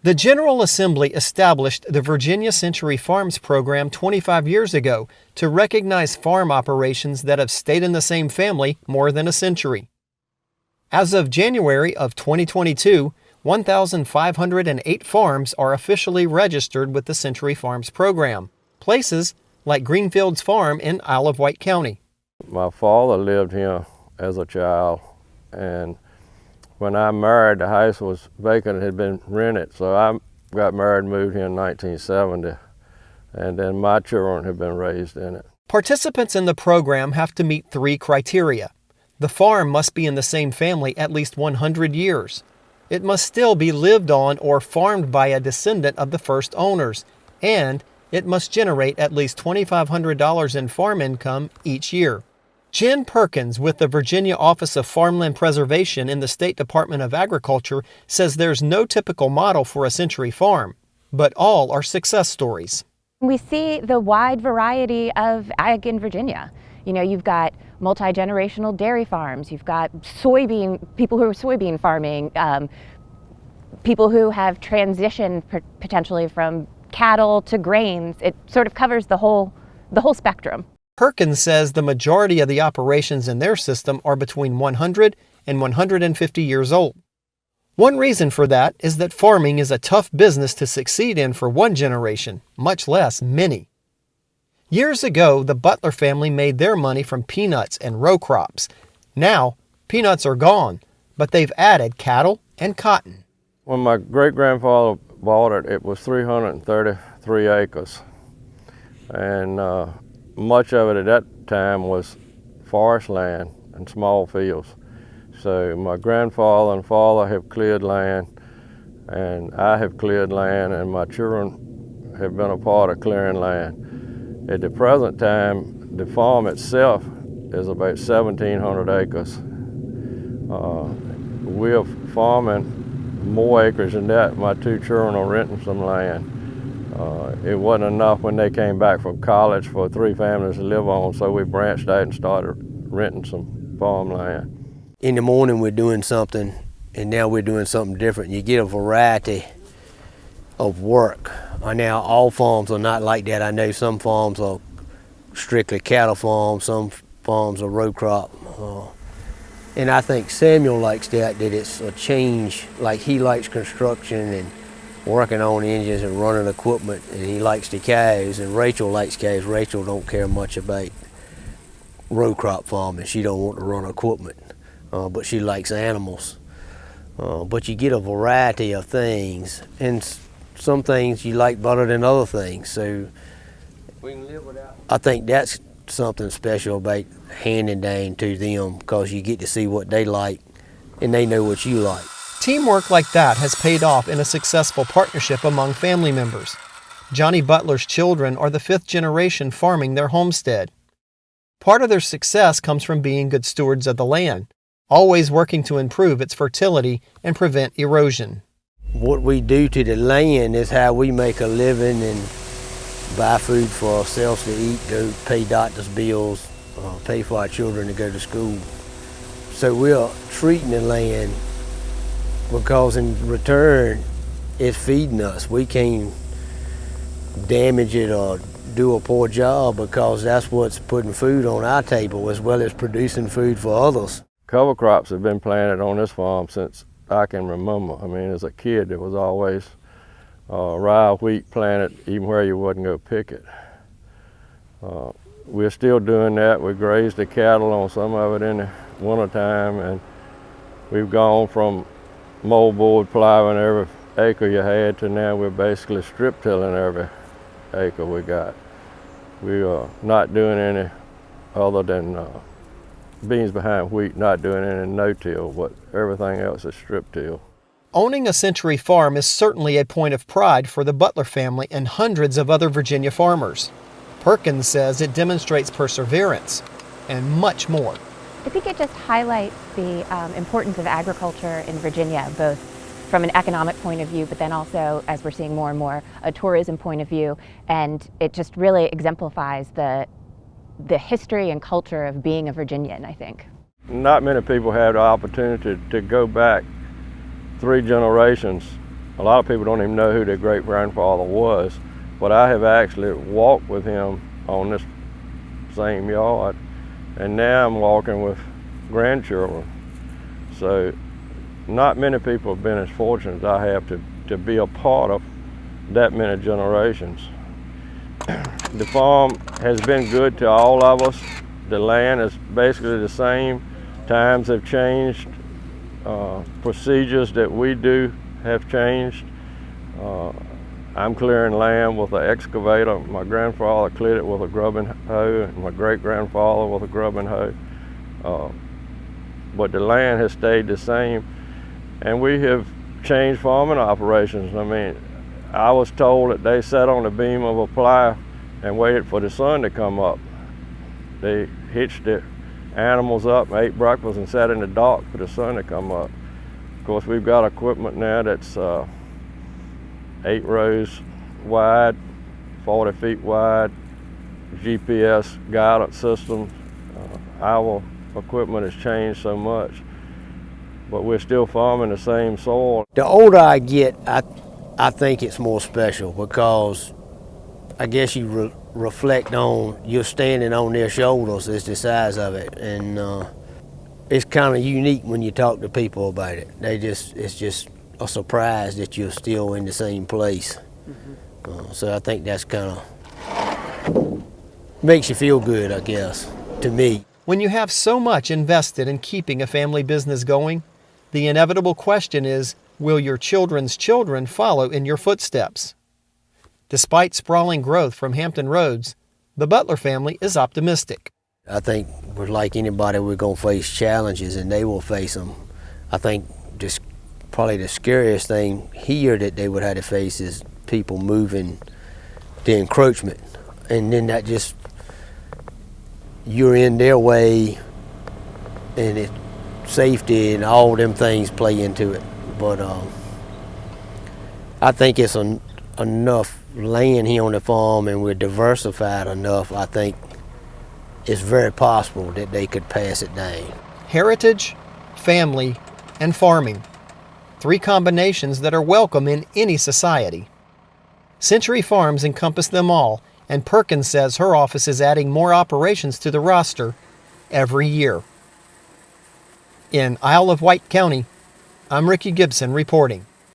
The General Assembly established the Virginia Century Farms program 25 years ago to recognize farm operations that have stayed in the same family more than a century. As of January of 2022, 1,508 farms are officially registered with the Century Farms program, places like Greenfields Farm in Isle of Wight County. My father lived here as a child, and when I married, the house was vacant, it had been rented, so I got married and moved here in 1970, and then my children have been raised in it. Participants in the program have to meet 3 criteria. The farm must be in the same family at least 100 years. It must still be lived on or farmed by a descendant of the first owners, and it must generate at least $2,500 in farm income each year. Jen Perkins with the Virginia Office of Farmland Preservation in the State Department of Agriculture says there's no typical model for a century farm, but all are success stories. We see the wide variety of ag in Virginia. You know, you've got multi-generational dairy farms, you've got people who are soybean farming, people who have transitioned potentially from cattle to grains. It sort of covers the whole spectrum. Perkins says the majority of the operations in their system are between 100 and 150 years old. One reason for that is that farming is a tough business to succeed in for one generation, much less many. Years ago, the Butler family made their money from peanuts and row crops. Now, peanuts are gone, but they've added cattle and cotton. When my great-grandfather bought it, it was 333 acres, and much of it at that time was forest land and small fields. So my grandfather and father have cleared land, and I have cleared land, and my children have been a part of clearing land. At the present time, the farm itself is about 1,700 acres. We're farming more acres than that. My 2 children are renting some land. It wasn't enough when they came back from college for 3 families to live on, so we branched out and started renting some farmland. In the morning we're doing something, and now we're doing something different. You get a variety of work. Now all farms are not like that. I know some farms are strictly cattle farms, some farms are row crop. And I think Samuel likes that it's a change. Like he likes construction and working on engines and running equipment, and he likes the cows, and Rachel likes cows. Rachel don't care much about row crop farming. She don't want to run equipment, but she likes animals. But you get a variety of things, and some things you like better than other things. So we can live without. I think that's something special about handing down to them, because you get to see what they like, and they know what you like. Teamwork like that has paid off in a successful partnership among family members. Johnny Butler's children are the 5th generation farming their homestead. Part of their success comes from being good stewards of the land, always working to improve its fertility and prevent erosion. What we do to the land is how we make a living and buy food for ourselves to eat, go pay doctor's bills, pay for our children to go to school. So we are treating the land, because in return it's feeding us. We can't damage it or do a poor job, because that's what's putting food on our table as well as producing food for others. Cover crops have been planted on this farm since I can remember. I mean, as a kid, there was always rye, wheat planted even where you wouldn't go pick it. We're still doing that. We graze the cattle on some of it in the wintertime, and we've gone from moldboard plowing every acre you had to now we're basically strip tilling every acre we got. We are not doing any other than beans behind wheat, not doing any no-till, but everything else is strip till. Owning a century farm is certainly a point of pride for the Butler family and hundreds of other Virginia farmers. Perkins says it demonstrates perseverance and much more. I think it just highlights the importance of agriculture in Virginia, both from an economic point of view, but then also, as we're seeing more and more, a tourism point of view. And it just really exemplifies the history and culture of being a Virginian, I think. Not many people have the opportunity to go back 3 generations a lot of people don't even know who their great-grandfather was, but I have actually walked with him on this same yard, and now I'm walking with grandchildren. So not many people have been as fortunate as I have to be a part of that many generations. The farm has been good to all of us. The land is basically the same. Times have changed. Procedures that we do have changed. I'm clearing land with an excavator. My grandfather cleared it with a grubbing hoe, and my great-grandfather with a grubbing hoe. But the land has stayed the same, and we have changed farming operations. I mean, I was told that they sat on the beam of a plow and waited for the sun to come up. They hitched the animals up, ate breakfast, and sat in the dark for the sun to come up. Of course, we've got equipment now that's 8 rows wide, 40 feet wide, GPS guidance system. Our equipment has changed so much, but we're still farming the same soil. The older I get, I think it's more special because I guess you reflect on, you're standing on their shoulders is the size of it, and it's kind of unique when you talk to people about it. It's just a surprise that you're still in the same place. So I think that's kind of makes you feel good, I guess, to me. When you have so much invested in keeping a family business going, the inevitable question is, will your children's children follow in your footsteps? Despite sprawling growth from Hampton Roads, the Butler family is optimistic. I think we're like anybody, we're going to face challenges, and they will face them. I think just probably the scariest thing here that they would have to face is people moving the encroachment, and then that just, you're in their way, and it, safety and all them things play into it. But I think it's enough land here on the farm, and we're diversified enough. I think it's very possible that they could pass it down. Heritage, family, and farming. 3 combinations that are welcome in any society. Century Farms encompass them all, and Perkins says her office is adding more operations to the roster every year. In Isle of Wight County, I'm Ricky Gibson reporting.